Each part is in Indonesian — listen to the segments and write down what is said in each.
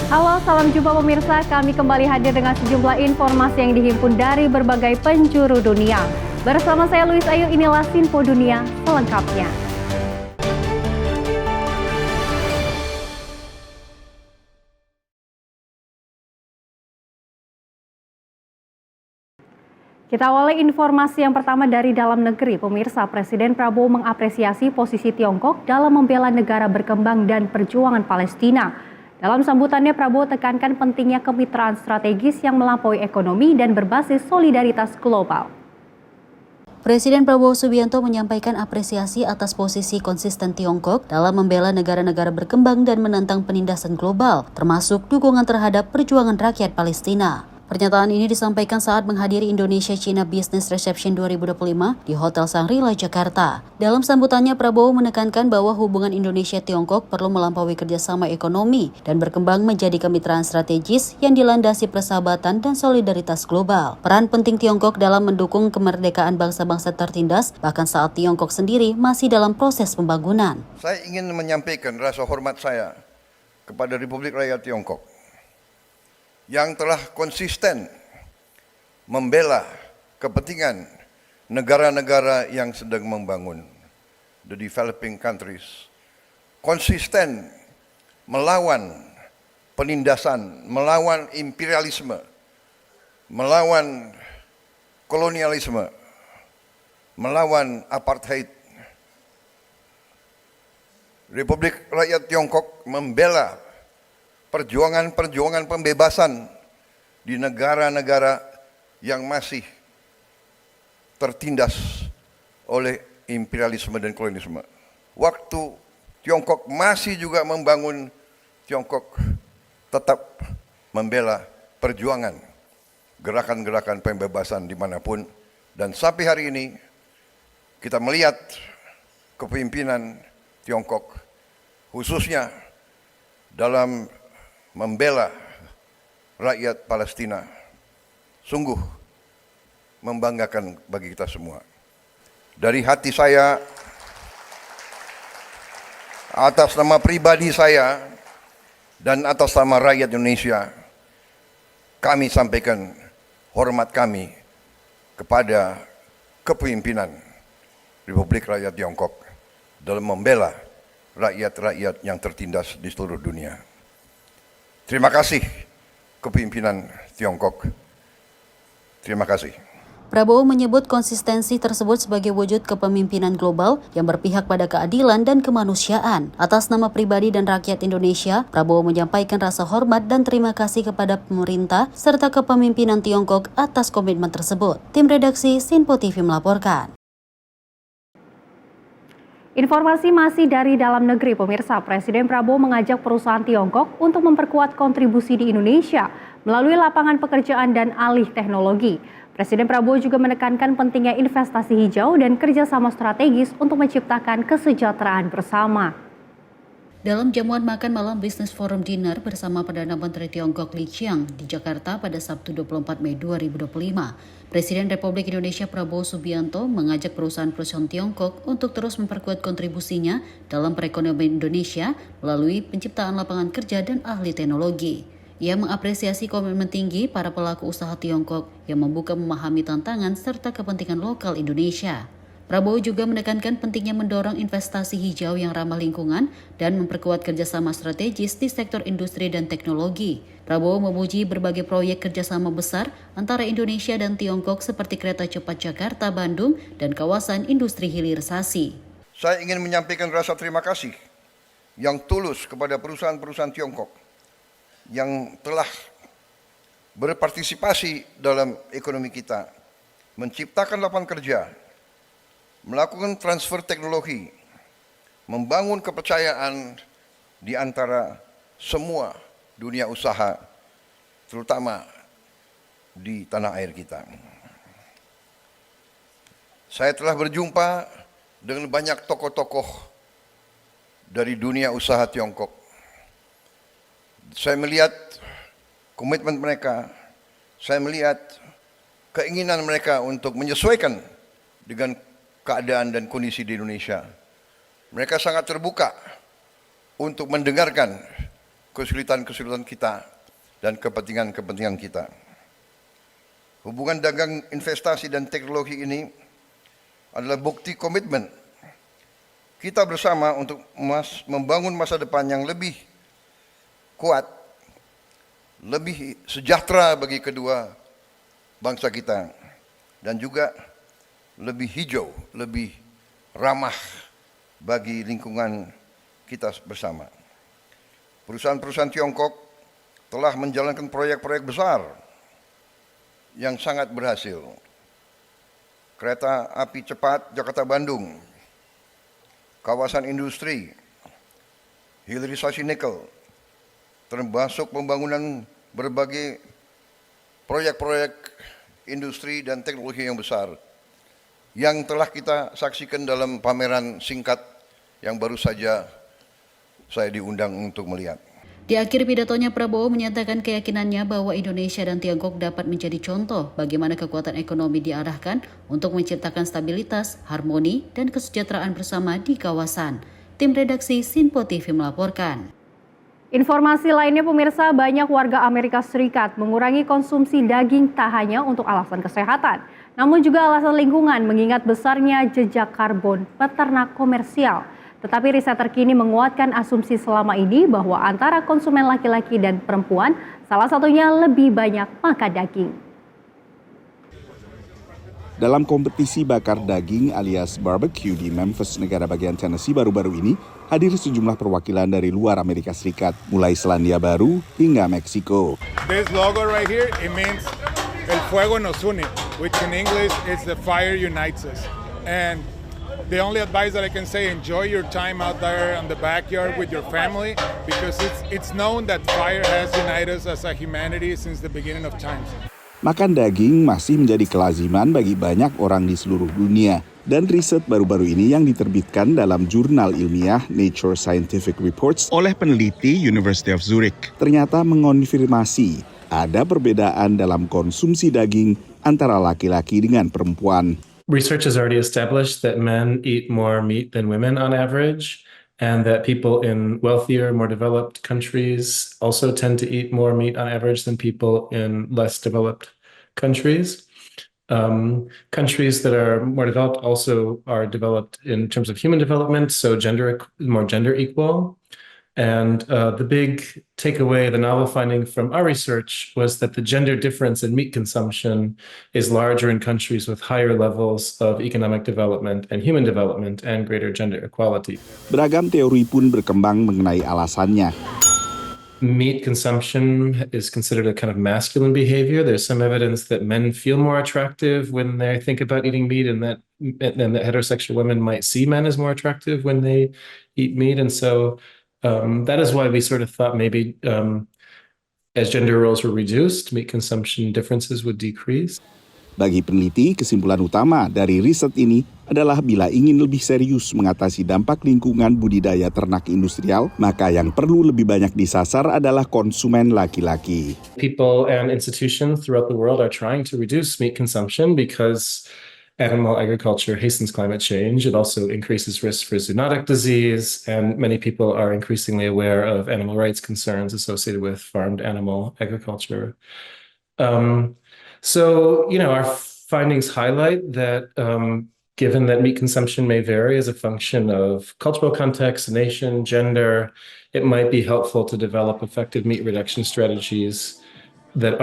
Halo, salam jumpa pemirsa. Kami kembali hadir dengan sejumlah informasi yang dihimpun dari berbagai penjuru dunia. Bersama saya Luis Ayu, inilah Sinfo Dunia selengkapnya. Kita awali informasi yang pertama dari dalam negeri. Pemirsa, Presiden Prabowo mengapresiasi posisi Tiongkok dalam membela negara berkembang dan perjuangan Palestina. Dalam sambutannya, Prabowo tekankan pentingnya kemitraan strategis yang melampaui ekonomi dan berbasis solidaritas global. Presiden Prabowo Subianto menyampaikan apresiasi atas posisi konsisten Tiongkok dalam membela negara-negara berkembang dan menentang penindasan global, termasuk dukungan terhadap perjuangan rakyat Palestina. Pernyataan ini disampaikan saat menghadiri Indonesia-China Business Reception 2025 di Hotel Shangri-La, Jakarta. Dalam sambutannya, Prabowo menekankan bahwa hubungan Indonesia-Tiongkok perlu melampaui kerjasama ekonomi dan berkembang menjadi kemitraan strategis yang dilandasi persahabatan dan solidaritas global. Peran penting Tiongkok dalam mendukung kemerdekaan bangsa-bangsa tertindas, bahkan saat Tiongkok sendiri masih dalam proses pembangunan. Saya ingin menyampaikan rasa hormat saya kepada Republik Rakyat Tiongkok yang telah konsisten membela kepentingan negara-negara yang sedang membangun, the developing countries, konsisten melawan penindasan, melawan imperialisme, melawan kolonialisme, melawan apartheid. Republik Rakyat Tiongkok membela perjuangan-perjuangan pembebasan di negara-negara yang masih tertindas oleh imperialisme dan kolonialisme. Waktu Tiongkok masih juga membangun, Tiongkok tetap membela perjuangan gerakan-gerakan pembebasan dimanapun. Dan sampai hari ini kita melihat kepemimpinan Tiongkok khususnya dalam membela rakyat Palestina sungguh membanggakan bagi kita semua. Dari hati saya, atas nama pribadi saya dan atas nama rakyat Indonesia, kami sampaikan hormat kami kepada kepemimpinan Republik Rakyat Tiongkok dalam membela rakyat-rakyat yang tertindas di seluruh dunia. Terima kasih kepemimpinan Tiongkok. Terima kasih. Prabowo menyebut konsistensi tersebut sebagai wujud kepemimpinan global yang berpihak pada keadilan dan kemanusiaan. Atas nama pribadi dan rakyat Indonesia, Prabowo menyampaikan rasa hormat dan terima kasih kepada pemerintah serta kepemimpinan Tiongkok atas komitmen tersebut. Tim redaksi Sinpo TV melaporkan. Informasi masih dari dalam negeri, pemirsa. Presiden Prabowo mengajak perusahaan Tiongkok untuk memperkuat kontribusi di Indonesia melalui lapangan pekerjaan dan alih teknologi. Presiden Prabowo juga menekankan pentingnya investasi hijau dan kerjasama strategis untuk menciptakan kesejahteraan bersama. Dalam jamuan makan malam Business Forum Dinner bersama Perdana Menteri Tiongkok Li Qiang di Jakarta pada Sabtu 24 Mei 2025, Presiden Republik Indonesia Prabowo Subianto mengajak perusahaan-perusahaan Tiongkok untuk terus memperkuat kontribusinya dalam perekonomian Indonesia melalui penciptaan lapangan kerja dan ahli teknologi. Ia mengapresiasi komitmen tinggi para pelaku usaha Tiongkok yang membuka memahami tantangan serta kepentingan lokal Indonesia. Prabowo juga menekankan pentingnya mendorong investasi hijau yang ramah lingkungan dan memperkuat kerjasama strategis di sektor industri dan teknologi. Prabowo memuji berbagai proyek kerjasama besar antara Indonesia dan Tiongkok seperti kereta cepat Jakarta-Bandung dan kawasan industri hilirisasi. Saya ingin menyampaikan rasa terima kasih yang tulus kepada perusahaan-perusahaan Tiongkok yang telah berpartisipasi dalam ekonomi kita, menciptakan lapangan kerja, melakukan transfer teknologi, membangun kepercayaan di antara semua dunia usaha, terutama di tanah air kita. Saya telah berjumpa dengan banyak tokoh-tokoh dari dunia usaha Tiongkok. Saya melihat komitmen mereka, saya melihat keinginan mereka untuk menyesuaikan dengan keadaan dan kondisi di Indonesia. Mereka sangat terbuka untuk mendengarkan kesulitan-kesulitan kita dan kepentingan-kepentingan kita. Hubungan dagang, investasi dan teknologi ini adalah bukti komitmen kita bersama untuk membangun masa depan yang lebih kuat, lebih sejahtera bagi kedua bangsa kita, dan juga lebih hijau, lebih ramah bagi lingkungan kita bersama. Perusahaan-perusahaan Tiongkok telah menjalankan proyek-proyek besar yang sangat berhasil. Kereta api cepat Jakarta-Bandung, kawasan industri, hilirisasi nikel, termasuk pembangunan berbagai proyek-proyek industri dan teknologi yang besar yang telah kita saksikan dalam pameran singkat yang baru saja saya diundang untuk melihat. Di akhir pidatonya, Prabowo menyatakan keyakinannya bahwa Indonesia dan Tiongkok dapat menjadi contoh bagaimana kekuatan ekonomi diarahkan untuk menciptakan stabilitas, harmoni, dan kesejahteraan bersama di kawasan. Tim redaksi Sinpo TV melaporkan. Informasi lainnya pemirsa, banyak warga Amerika Serikat mengurangi konsumsi daging tak hanya untuk alasan kesehatan, namun juga alasan lingkungan mengingat besarnya jejak karbon peternak komersial. Tetapi riset terkini menguatkan asumsi selama ini bahwa antara konsumen laki-laki dan perempuan salah satunya lebih banyak makan daging. Dalam kompetisi bakar daging alias barbecue di Memphis, negara bagian Tennessee baru-baru ini, hadir sejumlah perwakilan dari luar Amerika Serikat, mulai Selandia Baru hingga Meksiko. This logo right here, it means El Fuego Nos Une, which in English is the fire unites us. And the only advice that I can say, enjoy your time out there in the backyard with your family, because it's known that fire has united us as a humanity since the beginning of times. Makan daging masih menjadi kelaziman bagi banyak orang di seluruh dunia. Dan riset baru-baru ini yang diterbitkan dalam jurnal ilmiah Nature Scientific Reports oleh peneliti University of Zurich ternyata mengonfirmasi ada perbedaan dalam konsumsi daging antara laki-laki dengan perempuan. Research has already established that men eat more meat than women on average, and that people in wealthier, more developed countries also tend to eat more meat on average than people in less developed countries. Countries that are more developed also are developed in terms of human development, so more gender equal. And the big takeaway, the novel finding from our research was that the gender difference in meat consumption is larger in countries with higher levels of economic development and human development and greater gender equality. Beragam teori pun berkembang mengenai alasannya. Meat consumption is considered a kind of masculine behavior. There's some evidence that men feel more attractive when they think about eating meat, and that heterosexual women might see men as more attractive when they eat meat. And so that is why we sort of thought maybe as gender roles were reduced, meat consumption differences would decrease. Bagi peneliti, kesimpulan utama dari riset ini adalah bila ingin lebih serius mengatasi dampak lingkungan budidaya ternak industrial, maka yang perlu lebih banyak disasar adalah konsumen laki-laki. People and institutions throughout the world are trying to reduce meat consumption because animal agriculture hastens climate change. It also increases risk for zoonotic disease, and many people are increasingly aware of animal rights concerns associated with farmed animal agriculture. So, our findings highlight that given that meat consumption may vary as a function of cultural context, nation, gender, it might be helpful to develop effective meat reduction strategies that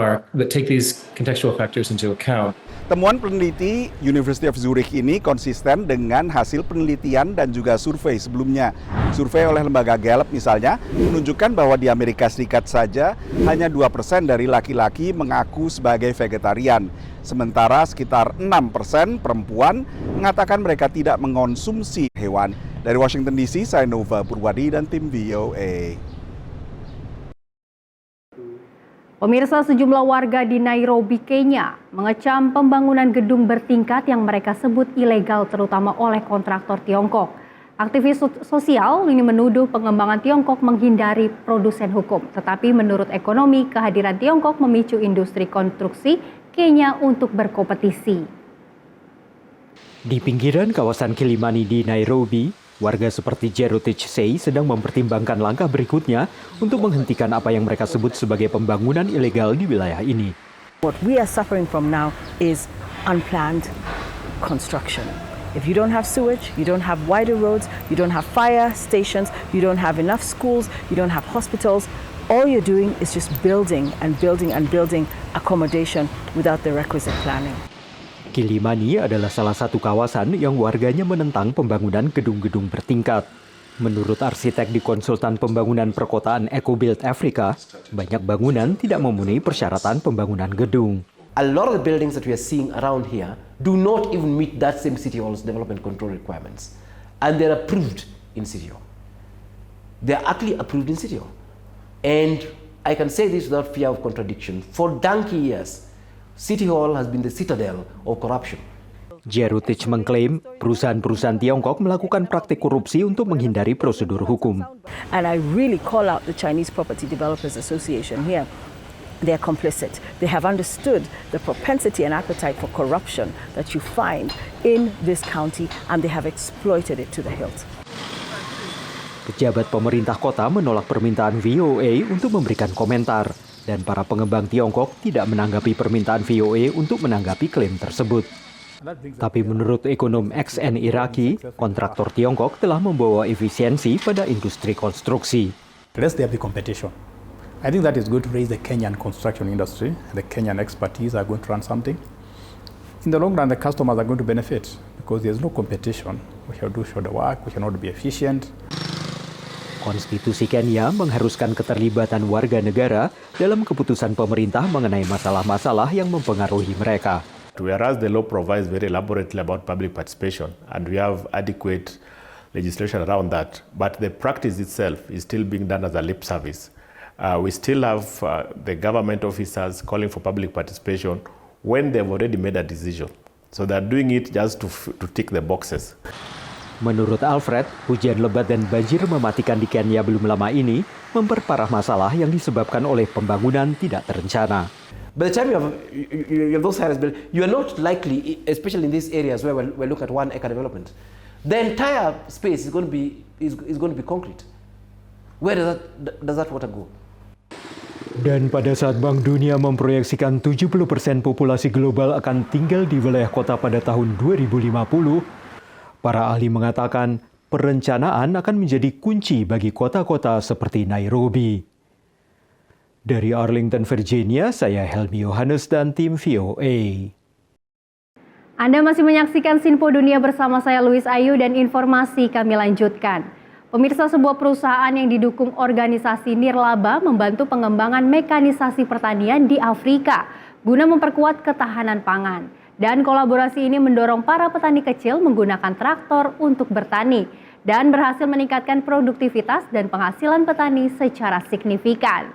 take these contextual factors into account. Temuan peneliti University of Zurich ini konsisten dengan hasil penelitian dan juga survei sebelumnya. Survei oleh lembaga Gallup misalnya menunjukkan bahwa di Amerika Serikat saja hanya 2% dari laki-laki mengaku sebagai vegetarian. Sementara sekitar 6% perempuan mengatakan mereka tidak mengonsumsi hewan. Dari Washington DC, saya Nova Purwadi dan tim VOA. Pemirsa, sejumlah warga di Nairobi, Kenya mengecam pembangunan gedung bertingkat yang mereka sebut ilegal terutama oleh kontraktor Tiongkok. Aktivis sosial ini menuduh pengembangan Tiongkok menghindari produsen hukum. Tetapi menurut ekonomi, kehadiran Tiongkok memicu industri konstruksi Kenya untuk berkompetisi. Di pinggiran kawasan Kilimani di Nairobi, Warga seperti Jerotich Sei sedang mempertimbangkan langkah berikutnya untuk menghentikan apa yang mereka sebut sebagai pembangunan ilegal di wilayah ini. What we are suffering from now is unplanned construction. If you don't have sewage, you don't have wider roads, you don't have fire stations, you don't have enough schools, you don't have hospitals, all you're doing is just building and building and building accommodation without the requisite planning. Kilimani adalah salah satu kawasan yang warganya menentang pembangunan gedung-gedung bertingkat. Menurut arsitek di konsultan pembangunan perkotaan EcoBuild Africa, banyak bangunan tidak memenuhi persyaratan pembangunan gedung. A lot of the buildings that we are seeing around here do not even meet that same City Hall's development control requirements. And they're approved in City Hall. They're actually approved in City Hall. And I can say this without fear of contradiction. For donkey years, City Hall has been the citadel of corruption. Jerotich mengklaim perusahaan-perusahaan Tiongkok melakukan praktik korupsi untuk menghindari prosedur hukum. And I really call out the Chinese Property Developers Association here. They're complicit. They have understood the propensity and appetite for corruption that you find in this county, and they have exploited it to the hilt. Pejabat pemerintah kota menolak permintaan VOA untuk memberikan komentar, dan para pengembang Tiongkok tidak menanggapi permintaan VOA untuk menanggapi klaim tersebut. Tapi menurut ekonom XN Iraki, kontraktor Tiongkok telah membawa efisiensi pada industri konstruksi. Let's have the competition. I think that is going to raise the Kenyan construction industry. The Kenyan expertise are going to run something. In the long run, the customers are going to benefit because there's no competition. We shall do the work, we cannot be efficient. Konstitusi Kenya mengharuskan keterlibatan warga negara dalam keputusan pemerintah mengenai masalah-masalah yang mempengaruhi mereka. Whereas the law provides very elaborately about public participation and we have adequate legislation around that, but the practice itself is still being done as a lip service. We still have the government officers calling for public participation when they've already made a decision. So they're doing it just to tick the boxes. Menurut Alfred, hujan lebat dan banjir mematikan di Kenya belum lama ini memperparah masalah yang disebabkan oleh pembangunan tidak terencana. By the time you have those areas built, you are not likely, especially in these areas where we're looking at 1 acre development, the entire space is going to be concrete. Where does that water go? Dan pada saat Bank Dunia memproyeksikan 70% populasi global akan tinggal di wilayah kota pada tahun 2050, para ahli mengatakan perencanaan akan menjadi kunci bagi kota-kota seperti Nairobi. Dari Arlington, Virginia, saya Helmi Yohanes dan tim VOA. Anda masih menyaksikan Sinpo Dunia bersama saya Louis Ayu dan informasi kami lanjutkan. Pemirsa, sebuah perusahaan yang didukung organisasi nirlaba membantu pengembangan mekanisasi pertanian di Afrika guna memperkuat ketahanan pangan. Dan kolaborasi ini mendorong para petani kecil menggunakan traktor untuk bertani dan berhasil meningkatkan produktivitas dan penghasilan petani secara signifikan.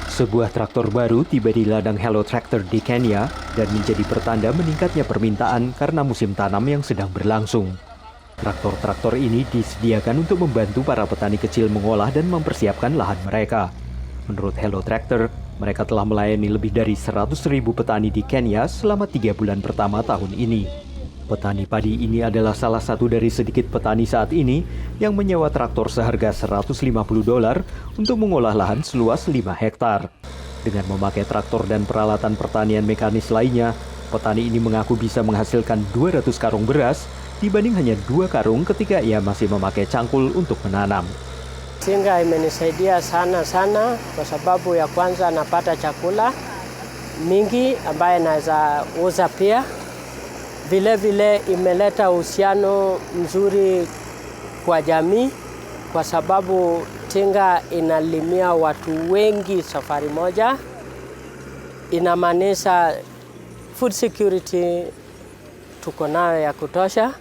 Sebuah traktor baru tiba di ladang Hello Tractor di Kenya dan menjadi pertanda meningkatnya permintaan karena musim tanam yang sedang berlangsung. Traktor-traktor ini disediakan untuk membantu para petani kecil mengolah dan mempersiapkan lahan mereka. Menurut Hello Tractor, mereka telah melayani lebih dari 100.000 petani di Kenya selama 3 bulan pertama tahun ini. Petani padi ini adalah salah satu dari sedikit petani saat ini yang menyewa traktor seharga $150 untuk mengolah lahan seluas 5 hektar. Dengan memakai traktor dan peralatan pertanian mekanis lainnya, petani ini mengaku bisa menghasilkan 200 karung beras dibanding hanya 2 karung ketika ia masih memakai cangkul untuk menanam. Tinga imenisaidia sana kwa sababu ya kwanza napata chakula mingi ambaye naweza uza pia. Vile imeleta uhusiano mzuri kwa jamii kwa sababu tinga inalimia watu wengi safari moja. Inamaanisha food security tuko nayo ya kutosha.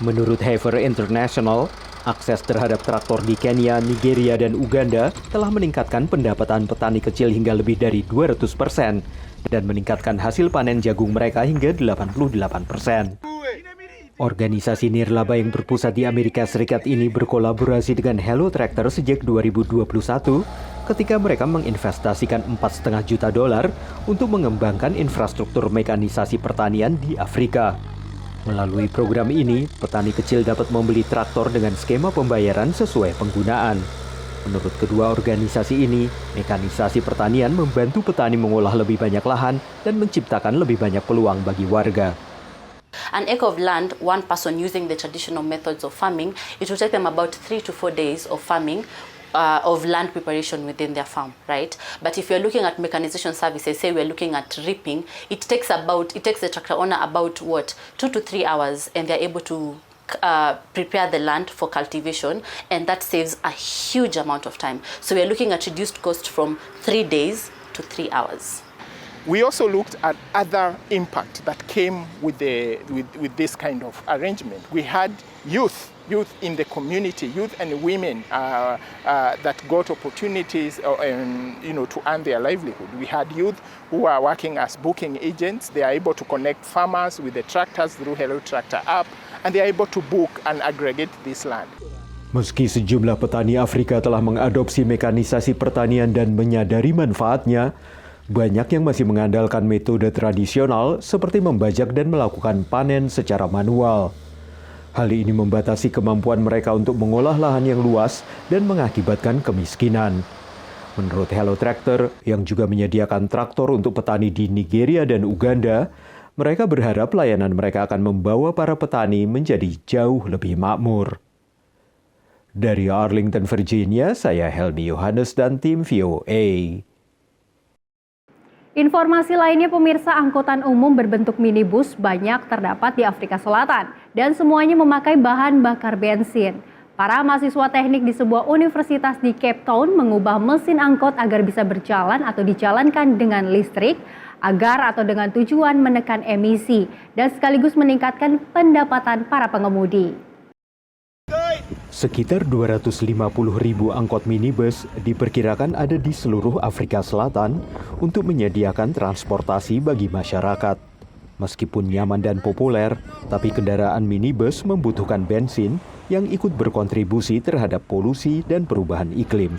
Menurut Heifer International, akses terhadap traktor di Kenya, Nigeria, dan Uganda telah meningkatkan pendapatan petani kecil hingga lebih dari 200% dan meningkatkan hasil panen jagung mereka hingga 88%. Organisasi nirlaba yang berpusat di Amerika Serikat ini berkolaborasi dengan Hello Tractor sejak 2021 ketika mereka menginvestasikan $4,5 juta untuk mengembangkan infrastruktur mekanisasi pertanian di Afrika. Melalui program ini, petani kecil dapat membeli traktor dengan skema pembayaran sesuai penggunaan. Menurut kedua organisasi ini, mekanisasi pertanian membantu petani mengolah lebih banyak lahan dan menciptakan lebih banyak peluang bagi warga. An acre of land, one person using the traditional methods of farming, it will take them about 3 to 4 days of farming, of land preparation within their farm, right? But if you're looking at mechanization services, say we're looking at reaping, it takes the tractor owner about 2 to 3 hours, and they're able to prepare the land for cultivation, and that saves a huge amount of time. So we're looking at reduced cost from 3 days to 3 hours. We also looked at other impact that came with this kind of arrangement. We had youth in the community, youth and women that got opportunities to earn their livelihood. We had youth who are working as booking agents. They are able to connect farmers with the tractors through Hello Tractor app, and they are able to book and aggregate this land. Meski sejumlah petani Afrika telah mengadopsi mekanisasi pertanian dan menyadari manfaatnya, banyak yang masih mengandalkan metode tradisional seperti membajak dan melakukan panen secara manual. Hal ini membatasi kemampuan mereka untuk mengolah lahan yang luas dan mengakibatkan kemiskinan. Menurut Hello Tractor, yang juga menyediakan traktor untuk petani di Nigeria dan Uganda, mereka berharap layanan mereka akan membawa para petani menjadi jauh lebih makmur. Dari Arlington, Virginia, saya Helmi Yohanes dan tim VOA. Informasi lainnya, pemirsa, angkutan umum berbentuk minibus banyak terdapat di Afrika Selatan dan semuanya memakai bahan bakar bensin. Para mahasiswa teknik di sebuah universitas di Cape Town mengubah mesin angkot agar bisa berjalan atau dijalankan dengan listrik atau dengan tujuan menekan emisi dan sekaligus meningkatkan pendapatan para pengemudi. Sekitar 250.000 angkot minibus diperkirakan ada di seluruh Afrika Selatan untuk menyediakan transportasi bagi masyarakat. Meskipun nyaman dan populer, tapi kendaraan minibus membutuhkan bensin yang ikut berkontribusi terhadap polusi dan perubahan iklim.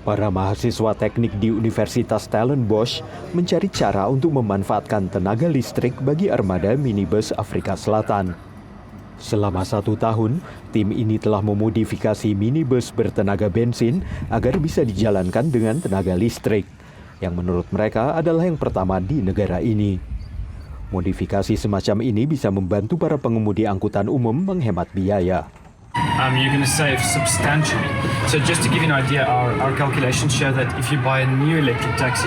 Para mahasiswa teknik di Universitas Stellenbosch mencari cara untuk memanfaatkan tenaga listrik bagi armada minibus Afrika Selatan. Selama 1 tahun, tim ini telah memodifikasi minibus bertenaga bensin agar bisa dijalankan dengan tenaga listrik, yang menurut mereka adalah yang pertama di negara ini. Modifikasi semacam ini bisa membantu para pengemudi angkutan umum menghemat biaya. You're going to save substantially. So just to give you an idea, our calculations show that if you buy a new electric taxi,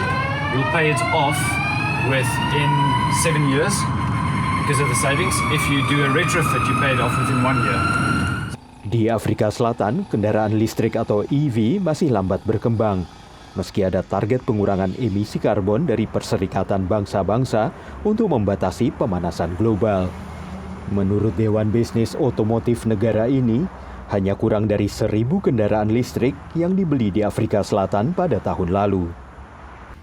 you'll pay it off within 7 years. Because of the savings, if you do a retrofit, you pay it off within 1 year. Di Afrika Selatan, kendaraan listrik atau EV masih lambat berkembang. Meski ada target pengurangan emisi karbon dari Perserikatan Bangsa-Bangsa untuk membatasi pemanasan global. Menurut Dewan Bisnis Otomotif negara ini, hanya kurang dari 1.000 kendaraan listrik yang dibeli di Afrika Selatan pada tahun lalu.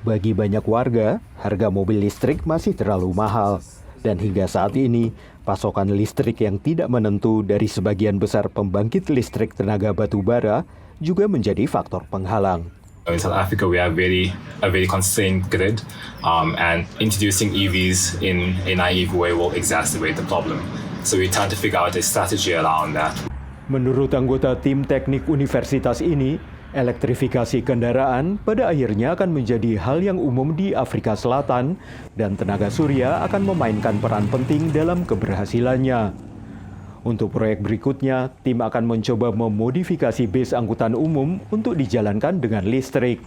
Bagi banyak warga, harga mobil listrik masih terlalu mahal. Dan hingga saat ini, pasokan listrik yang tidak menentu dari sebagian besar pembangkit listrik tenaga batu bara juga menjadi faktor penghalang. In South Africa, we have a very constrained grid, and introducing EVs in a naive way will exacerbate the problem. So we trying to figure out a strategy around that. Menurut anggota tim teknik universitas ini, elektrifikasi kendaraan pada akhirnya akan menjadi hal yang umum di Afrika Selatan dan tenaga surya akan memainkan peran penting dalam keberhasilannya. Untuk proyek berikutnya, tim akan mencoba memodifikasi bis angkutan umum untuk dijalankan dengan listrik.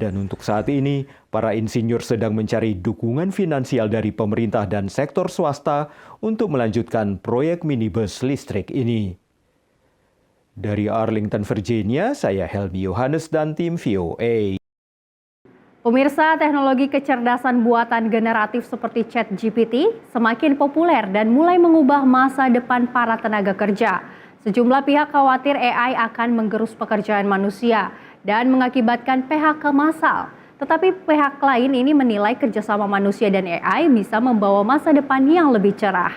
Dan untuk saat ini, para insinyur sedang mencari dukungan finansial dari pemerintah dan sektor swasta untuk melanjutkan proyek minibus listrik ini. Dari Arlington, Virginia, saya Helmi Yohanes dan tim VOA. Pemirsa, teknologi kecerdasan buatan generatif seperti ChatGPT semakin populer dan mulai mengubah masa depan para tenaga kerja. Sejumlah pihak khawatir AI akan menggerus pekerjaan manusia dan mengakibatkan PHK massal. Tetapi pihak lain ini menilai kerjasama manusia dan AI bisa membawa masa depan yang lebih cerah.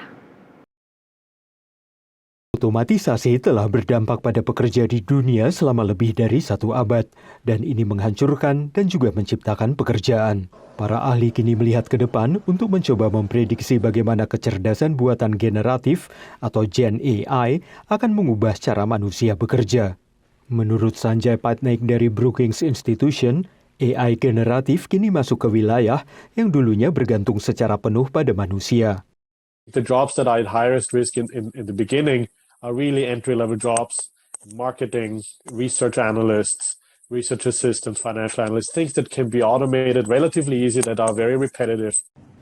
Otomatisasi telah berdampak pada pekerja di dunia selama lebih dari 1 abad, dan ini menghancurkan dan juga menciptakan pekerjaan. Para ahli kini melihat ke depan untuk mencoba memprediksi bagaimana kecerdasan buatan generatif atau Gen AI akan mengubah cara manusia bekerja. Menurut Sanjay Patnaik dari Brookings Institution, AI generatif kini masuk ke wilayah yang dulunya bergantung secara penuh pada manusia. The jobs that are at highest risk in the beginning are really entry-level jobs, marketing, research analysts, research assistants, financial analysts, things that can be automated relatively easy that are very repetitive.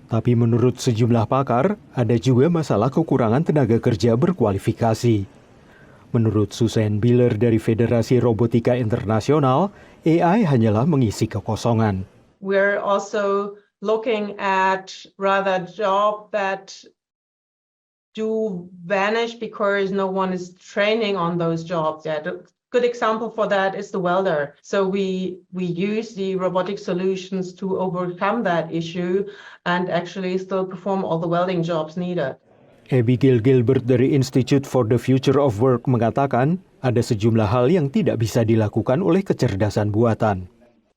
Tapi menurut sejumlah pakar, ada juga masalah kekurangan tenaga kerja berkualifikasi. Menurut Susan Biller dari Federasi Robotika Internasional, AI hanyalah mengisi kekosongan. We're also looking at rather jobs that do vanish because no one is training on those jobs yet. A good example for that is the welder. So we use the robotic solutions to overcome that issue and actually still perform all the welding jobs needed. Abigail Gilbert dari Institute for the Future of Work mengatakan ada sejumlah hal yang tidak bisa dilakukan oleh kecerdasan buatan.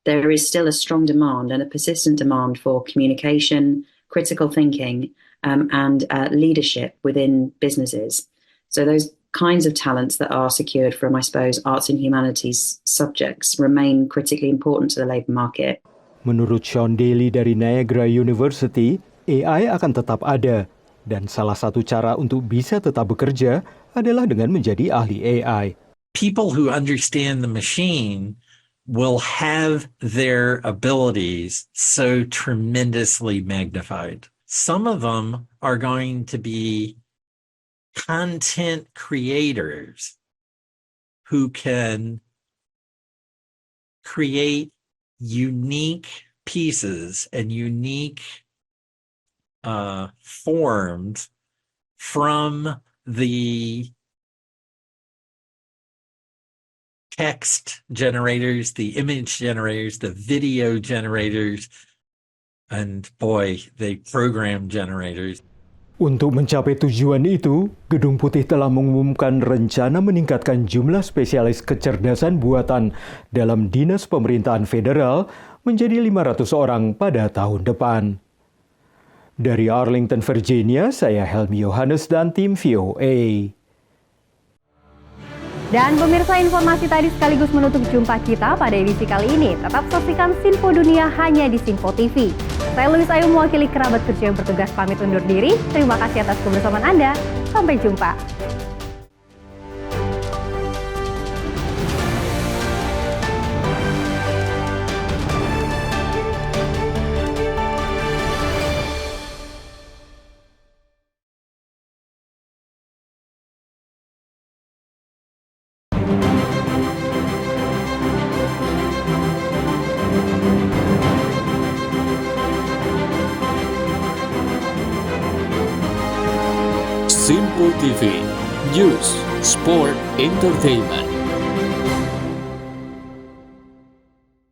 There is still a strong demand and a persistent demand for communication, critical thinking, and leadership within businesses. So those kinds of talents that are secured from, I suppose, arts and humanities subjects remain critically important to the labour market. Menurut Sean Daly dari Niagara University, AI akan tetap ada. Dan salah satu cara untuk bisa tetap bekerja adalah dengan menjadi ahli AI. People who understand the machine will have their abilities so tremendously magnified. Some of them are going to be content creators who can create unique pieces and unique formed from the text generators, the image generators, the video generators, and boy, the program generators. Untuk mencapai tujuan itu, Gedung Putih telah mengumumkan rencana meningkatkan jumlah spesialis kecerdasan buatan dalam Dinas Pemerintahan Federal menjadi 500 orang pada tahun depan. Dari Arlington, Virginia, saya Helmi Yohanes dan tim VOA. Dan pemirsa, informasi tadi sekaligus menutup jumpa kita pada edisi kali ini. Tetap saksikan Sinfo Dunia hanya di Sinfo TV. Saya Louis Ayu mewakili kerabat kerja yang bertugas pamit undur diri. Terima kasih atas kebersamaan Anda. Sampai jumpa. Sinfo TV, News, Sport, Entertainment.